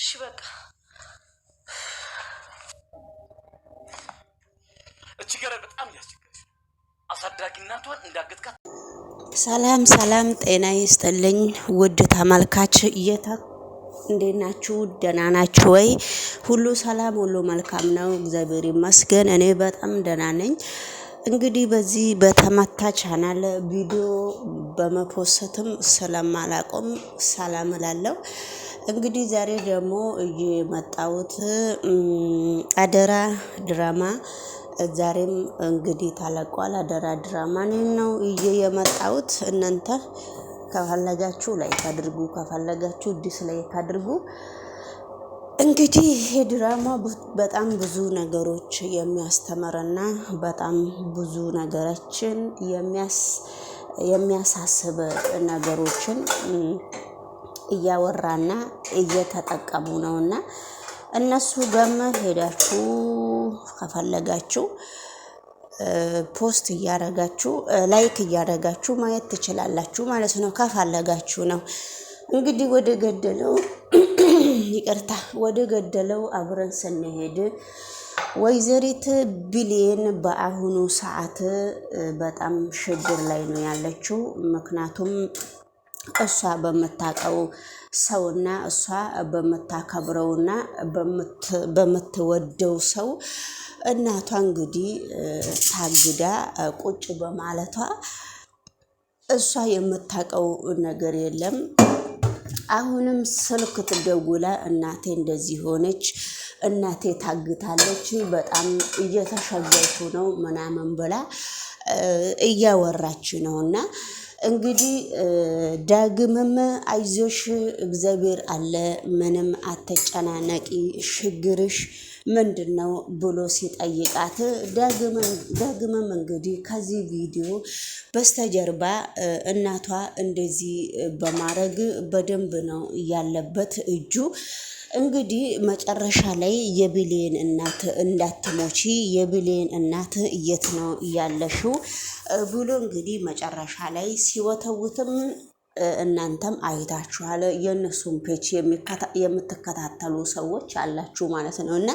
እሺ በቃ እቺ ገረ በጣም ያስቸግረሽ አሳዳጊ እናቷን እንዳገትካት። ሰላም ሰላም፣ ጤና ይስጥልኝ ውድ ተመልካች እንዴት ናችሁ? ደህና ናችሁ ወይ? ሁሉ ሰላም ሁሉ መልካም ነው፣ እግዚአብሔር ይመስገን። እኔ በጣም ደህና ነኝ። እንግዲህ በዚህ በተመታ ቻናል ቪዲዮ በመፖስትም ስለማላቆም ሰላም እላለሁ። እንግዲህ ዛሬ ደግሞ የመጣሁት አደራ ድራማ ዛሬም እንግዲህ ተለቋል። አደራ ድራማ ነው የመጣሁት። እናንተ ከፈለጋችሁ ላይክ አድርጉ፣ ከፈለጋችሁ ዲስላይክ አድርጉ። እንግዲህ ይሄ ድራማ በጣም ብዙ ነገሮች የሚያስተምርና በጣም ብዙ ነገሮችን የሚያሳስብ ነገሮችን እያወራና እየተጠቀሙ ነውና እነሱ ጋር ሄዳችሁ ከፈለጋችሁ ፖስት እያረጋችሁ ላይክ እያረጋችሁ ማየት ትችላላችሁ ማለት ነው። ከፈለጋችሁ ነው። እንግዲህ ወደ ገደለው አብረን ስንሄድ ወይዘሪት ብሌን በአሁኑ ሰዓት በጣም ችግር ላይ ነው ያለችው። ምክንያቱም እሷ በምታውቀው ሰውና እሷ በምታከብረውና በምትወደው ሰው እናቷ እንግዲህ ታግዳ ቁጭ በማለቷ እሷ የምታውቀው ነገር የለም። አሁንም ስልክ ትደውላ እናቴ እንደዚህ ሆነች፣ እናቴ ታግታለች፣ በጣም እየተሸገርኩ ነው ምናምን ብላ እያወራች ነውና እንግዲህ ዳግምም አይዞሽ እግዚአብሔር አለ፣ ምንም አትጨናነቂ፣ ችግርሽ ምንድነው ብሎ ሲጠይቃት ዳግምም እንግዲህ ከዚህ ቪዲዮ በስተጀርባ እናቷ እንደዚህ በማድረግ በደንብ ነው ያለበት እጁ። እንግዲህ መጨረሻ ላይ የብሌን እናት እንዳትሞቺ፣ የብሌን እናት የት ነው ያለሽው ብሎ እንግዲህ መጨረሻ ላይ ሲወተውትም እናንተም አይታችኋል። የእነሱን ፔጅ የምትከታተሉ ሰዎች አላችሁ ማለት ነው። እና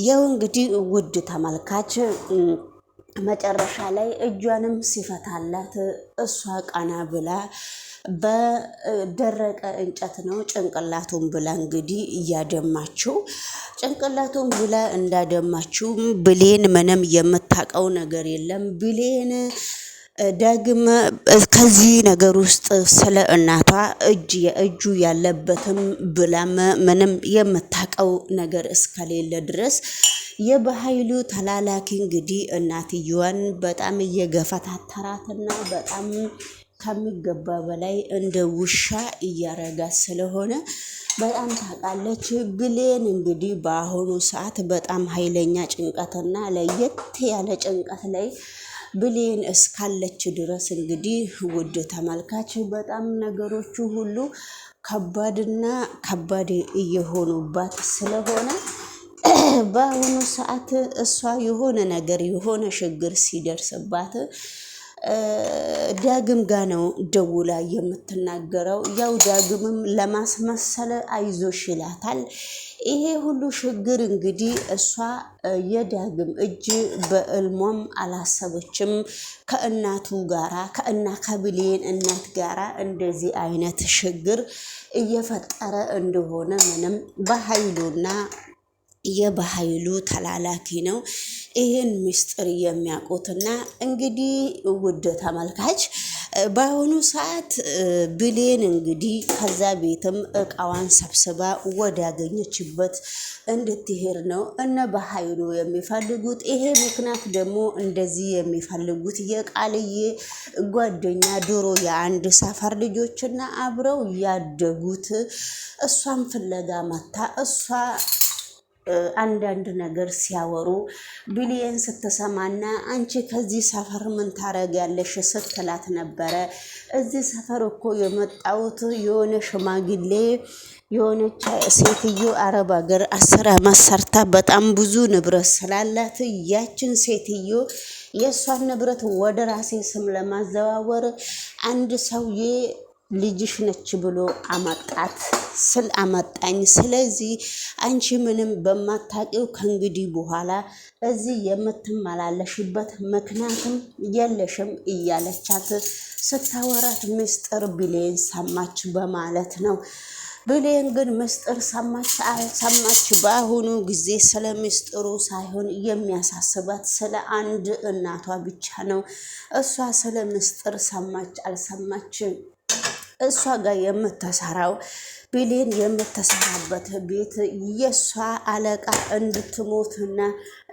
ያው እንግዲህ ውድ ተመልካች መጨረሻ ላይ እጇንም ሲፈታላት እሷ ቀና ብላ በደረቀ እንጨት ነው ጭንቅላቱን ብላ እንግዲህ እያደማችው ጭንቅላቱን ብላ እንዳደማችው ብሌን ምንም የምታውቀው ነገር የለም። ብሌን ዳግም ከዚህ ነገር ውስጥ ስለ እናቷ እጁ ያለበትም ብላም ምንም የምታውቀው ነገር እስከሌለ ድረስ የበኃይሉ ተላላኪ እንግዲህ እናትየዋን በጣም እየገፈታተራትና በጣም ከሚገባ በላይ እንደ ውሻ እያረጋት ስለሆነ በጣም ታውቃለች። ብሌን እንግዲህ በአሁኑ ሰዓት በጣም ኃይለኛ ጭንቀትና ለየት ያለ ጭንቀት ላይ ብሌን እስካለች ድረስ እንግዲህ ውድ ተመልካች በጣም ነገሮቹ ሁሉ ከባድና ከባድ እየሆኑባት ስለሆነ በአሁኑ ሰዓት እሷ የሆነ ነገር የሆነ ችግር ሲደርስባት ዳግም ጋ ነው ደውላ የምትናገረው። ያው ዳግምም ለማስመሰል አይዞሽ ይላታል። ይሄ ሁሉ ችግር እንግዲህ እሷ የዳግም እጅ በእልሟም አላሰበችም። ከእናቱ ጋራ ከብሌን እናት ጋራ እንደዚህ አይነት ችግር እየፈጠረ እንደሆነ ምንም በኃይሉና የበኃይሉ ተላላኪ ነው ይህን ምስጢር የሚያውቁትና እንግዲህ ውድ ተመልካች በአሁኑ ሰዓት ብሌን እንግዲህ ከዛ ቤትም እቃዋን ሰብስባ ወዳገኘችበት እንድትሄድ ነው እነ በኃይሉ የሚፈልጉት። ይሄ ምክንያት ደግሞ እንደዚህ የሚፈልጉት የቃልዬ ጓደኛ ድሮ የአንድ ሰፈር ልጆችና አብረው ያደጉት እሷን ፍለጋ መታ እሷ አንዳንድ ነገር ሲያወሩ ብሌን ስትሰማና አንቺ ከዚህ ሰፈር ምን ታረጊያለሽ ስትላት ነበረ። እዚህ ሰፈር እኮ የመጣሁት የሆነ ሽማግሌ የሆነች ሴትዮ አረብ ሀገር 10 ዓመት ሰርታ በጣም ብዙ ንብረት ስላላት ያችን ሴትዮ የእሷን ንብረት ወደ ራሴ ስም ለማዘዋወር አንድ ሰውዬ ልጅሽ ነች ብሎ አመጣኝ። ስለዚህ አንቺ ምንም በማታውቂው ከእንግዲህ በኋላ እዚህ የምትመላለሽበት ምክንያትም የለሽም እያለቻት ስታወራት ምስጢር ብሌን ሰማች በማለት ነው። ብሌን ግን ምስጢር ሰማች አልሰማች በአሁኑ ጊዜ ስለ ምስጢሩ ሳይሆን የሚያሳስባት ስለ አንድ እናቷ ብቻ ነው። እሷ ስለ ምስጢር ሰማች አልሰማች እሷ ጋር የምትሰራው ብሌን የምትሰራበት ቤት የእሷ አለቃ እንድትሞትና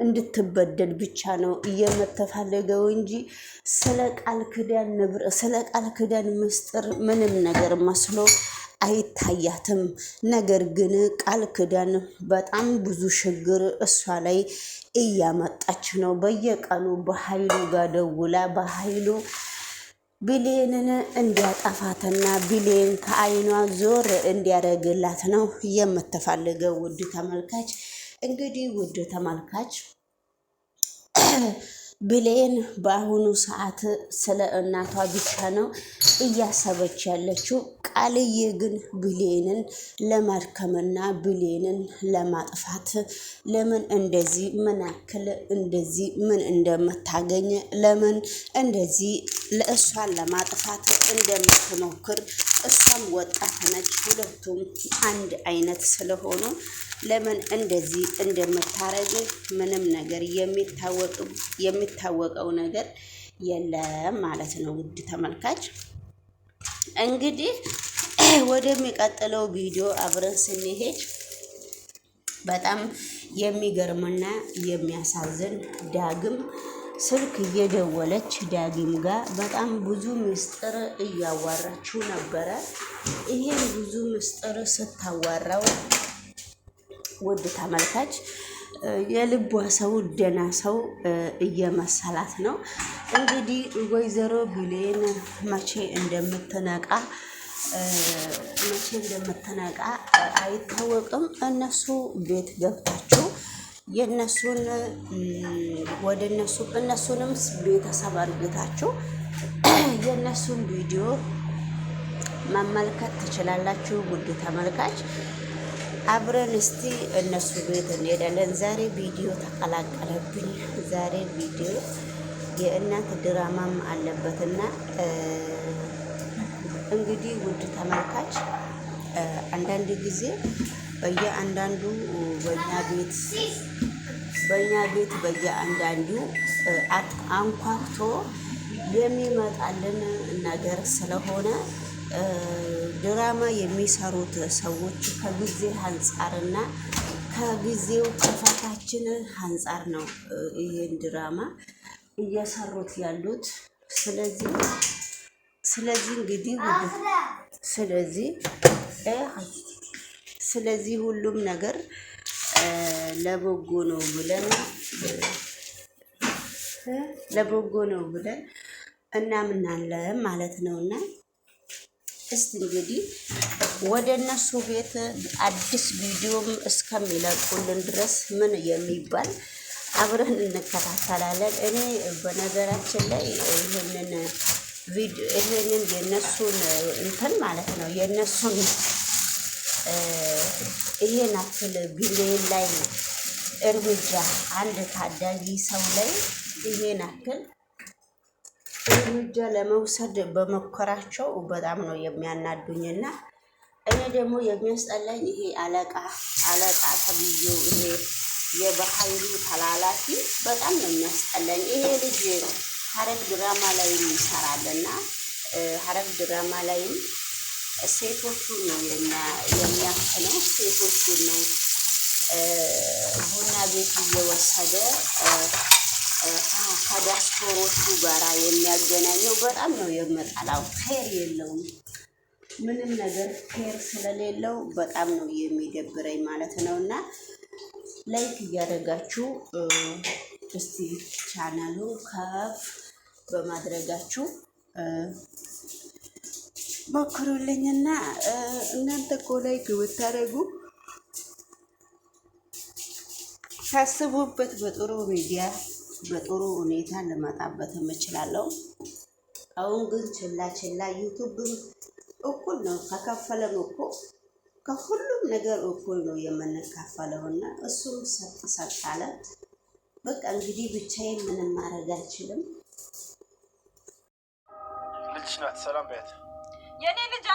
እንድትበደል ብቻ ነው የምትፈልገው እንጂ ስለ ቃል ኪዳን ምስጢር ምንም ነገር መስሎ አይታያትም። ነገር ግን ቃል ኪዳን በጣም ብዙ ችግር እሷ ላይ እያመጣች ነው። በየቀኑ በኃይሉ ጋር ደውላ በኃይሉ ብሌንን እንዲያጠፋትና ብሌን ከዓይኗ ዞር እንዲያደርግላት ነው የምትፈልገው። ውድ ተመልካች እንግዲህ ውድ ተመልካች ብሌን በአሁኑ ሰዓት ስለ እናቷ ብቻ ነው እያሰበች ያለችው። ቃልዬ ግን ብሌንን ለማድከምና ብሌንን ለማጥፋት ለምን እንደዚህ ምን ያክል እንደዚህ ምን እንደምታገኝ ለምን እንደዚህ ለእሷን ለማጥፋት እንደምትሞክር እሷም ወጣት ነች፣ ሁለቱም አንድ አይነት ስለሆኑ ለምን እንደዚህ እንደምታረግ ምንም ነገር የሚታወቀው ነገር የለም ማለት ነው። ውድ ተመልካች እንግዲህ ወደሚቀጥለው ቪዲዮ አብረን ስንሄድ በጣም የሚገርምና የሚያሳዝን ዳግም ስልክ እየደወለች ዳግም ጋር በጣም ብዙ ምስጢር እያዋራችው ነበረ። ይሄን ብዙ ምስጢር ስታዋራው ውድ ተመልካች የልቧ ሰው ደህና ሰው እየመሰላት ነው። እንግዲህ ወይዘሮ ብሌን መቼ እንደምትነቃ አይታወቅም። እነሱ ቤት ገብታችሁ እነሱንም ቤተሰብ አድርጋችሁ የእነሱን ቪዲዮ መመልከት ትችላላችሁ። ውድ ተመልካች አብረን እስቲ እነሱ ቤት እንሄዳለን። ዛሬ ቪዲዮ ተቀላቀለብኝ። ዛሬ ቪዲዮ የእናት ድራማም አለበትና እንግዲህ ውድ ተመልካች አንዳንድ ጊዜ በየአንዳንዱ በእኛ ቤት በየአንዳንዱ አንኳኩቶ የሚመጣልን ነገር ስለሆነ ድራማ የሚሰሩት ሰዎች ከጊዜ አንጻርና ከጊዜው ክፋታችን አንጻር ነው ይሄን ድራማ እየሰሩት ያሉት። ስለዚህ እንግዲህ ስለዚህ ሁሉም ነገር ለበጎ ነው ብለን እናምናለን ማለት ነውና እስቲ እንግዲህ ወደ እነሱ ቤት አዲስ ቪዲዮም እስከሚለቁልን ድረስ ምን የሚባል አብረን እንከታተላለን። እኔ በነገራችን ላይ ይሄንን የነሱን እንትን ማለት ነው የነሱን ይሄን አክል ብሌን ላይ እርምጃ አንድ ታዳጊ ሰው ላይ ይሄን አክል እርምጃ ለመውሰድ በመኮራቸው በጣም ነው የሚያናዱኝና እኔ ደግሞ የሚያስጠላኝ ይሄ አለቃ ተብዬው ይሄ የበኃይሉ ተላላፊ በጣም ነው የሚያስጠላኝ። ይሄ ልጅ ሐረግ ድራማ ላይ ይሰራልና ሐረግ ድራማ ላይም ሴቶቹን ነው የሚያፍነው። ሴቶቹን ነው ቡና ቤት እየወሰደ ከዳስፖሮቹ ጋራ የሚያገናኘው። በጣም ነው የምጠላው። ፌር የለውም፣ ምንም ነገር ፌር ስለሌለው በጣም ነው የሚደብረኝ ማለት ነው። እና ላይክ እያደረጋችሁ እስቲ ቻናሉ ከፍ በማድረጋችሁ ሞክሩልኝና እናንተ እኮ ላይክ ብታደርጉ ታስቡበት በጥሩ ሚዲያ በጥሩ ሁኔታ ልመጣበት እችላለሁ። አሁን ግን ችላ ዩቱብም እኩል ነው። ከከፈለም እኮ ከሁሉም ነገር እኩል ነው የምንካፈለውና እሱም ሰጥ አለ። በቃ እንግዲህ ብቻዬን ምንም ማድረግ አልችልም። ልጅሽ ናት። ሰላም በያት። የኔ ልጅ